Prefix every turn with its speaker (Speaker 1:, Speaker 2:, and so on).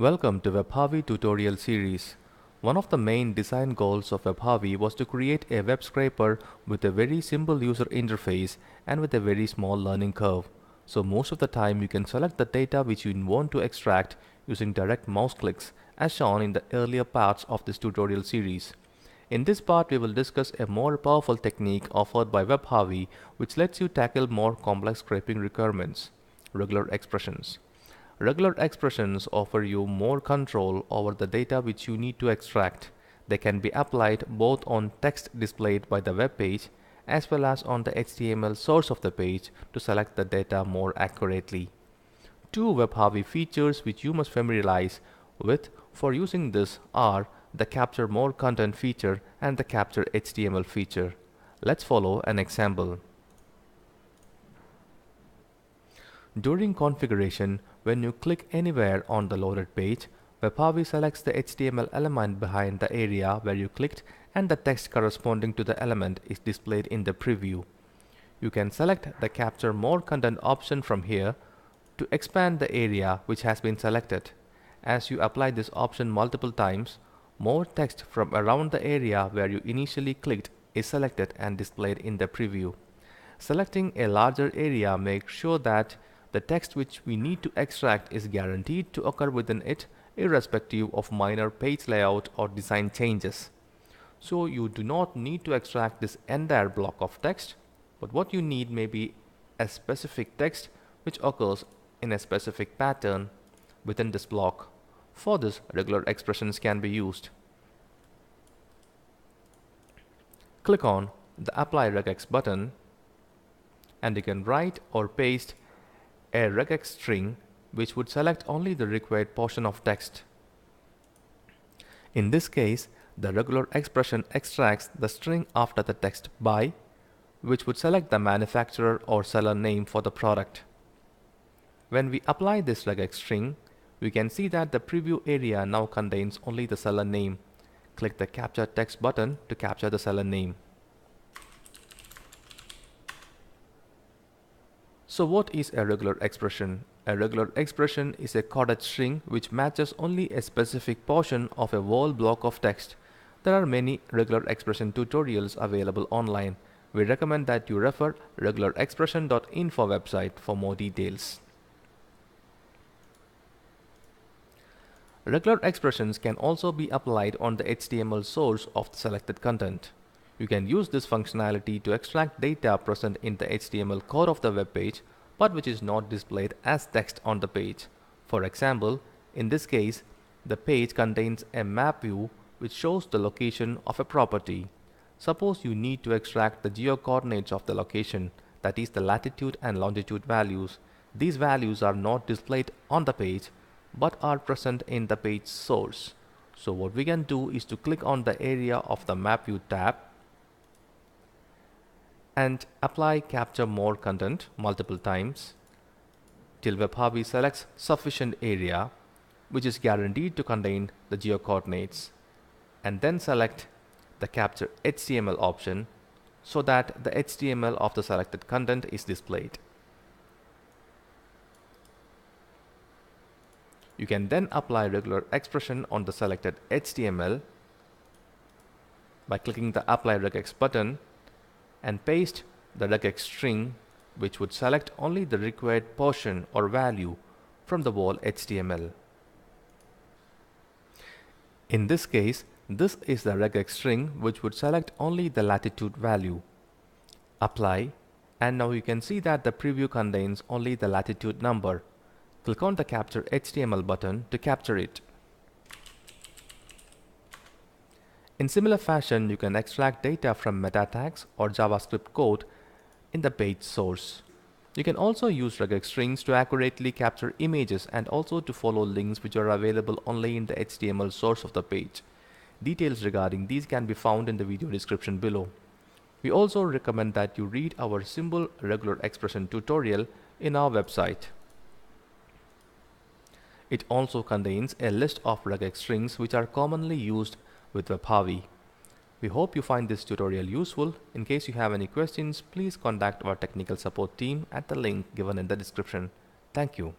Speaker 1: Welcome to WebHarvy tutorial series. One of the main design goals of WebHarvy was to create a web scraper with a very simple user interface and with a very small learning curve. So most of the time you can select the data which you want to extract using direct mouse clicks as shown in the earlier parts of this tutorial series. In this part we will discuss a more powerful technique offered by WebHarvy which lets you tackle more complex scraping requirements, regular expressions. Regular expressions offer you more control over the data which you need to extract. They can be applied both on text displayed by the web page as well as on the HTML source of the page to select the data more accurately. Two WebHarvy features which you must familiarize with for using this are the Capture More Content feature and the Capture HTML feature. Let's follow an example. During configuration, when you click anywhere on the loaded page, WebHarvy selects the HTML element behind the area where you clicked and the text corresponding to the element is displayed in the preview. You can select the Capture More Content option from here to expand the area which has been selected. As you apply this option multiple times, more text from around the area where you initially clicked is selected and displayed in the preview. Selecting a larger area makes sure that the text which we need to extract is guaranteed to occur within it, irrespective of minor page layout or design changes. So you do not need to extract this entire block of text, but what you need may be a specific text which occurs in a specific pattern within this block. For this, regular expressions can be used. Click on the Apply RegEx button and you can write or paste a regex string which would select only the required portion of text. In this case, the regular expression extracts the string after the text by, which would select the manufacturer or seller name for the product. When we apply this regex string, we can see that the preview area now contains only the seller name. Click the Capture Text button to capture the seller name. So what is a regular expression? A regular expression is a coded string which matches only a specific portion of a whole block of text. There are many regular expression tutorials available online. We recommend that you refer regularexpression.info website for more details. Regular expressions can also be applied on the HTML source of the selected content. You can use this functionality to extract data present in the HTML code of the web page, but which is not displayed as text on the page. For example, in this case, the page contains a map view which shows the location of a property. Suppose you need to extract the geo-coordinates of the location, that is the latitude and longitude values. These values are not displayed on the page, but are present in the page source. So what we can do is to click on the area of the map view tab and apply Capture More Content multiple times till WebHarvy selects sufficient area which is guaranteed to contain the geo-coordinates, and then select the Capture HTML option so that the HTML of the selected content is displayed. You can then apply regular expression on the selected HTML by clicking the Apply RegEx button and paste the regex string which would select only the required portion or value from the whole HTML. In this case, this is the regex string which would select only the latitude value. Apply, and now you can see that the preview contains only the latitude number. Click on the Capture HTML button to capture it. In similar fashion, you can extract data from meta tags or JavaScript code in the page source. You can also use regex strings to accurately capture images and also to follow links which are available only in the HTML source of the page. Details regarding these can be found in the video description below. We also recommend that you read our simple regular expression tutorial in our website. It also contains a list of regex strings which are commonly used with WebHarvy. We hope you find this tutorial useful. In case you have any questions, please contact our technical support team at the link given in the description. Thank you.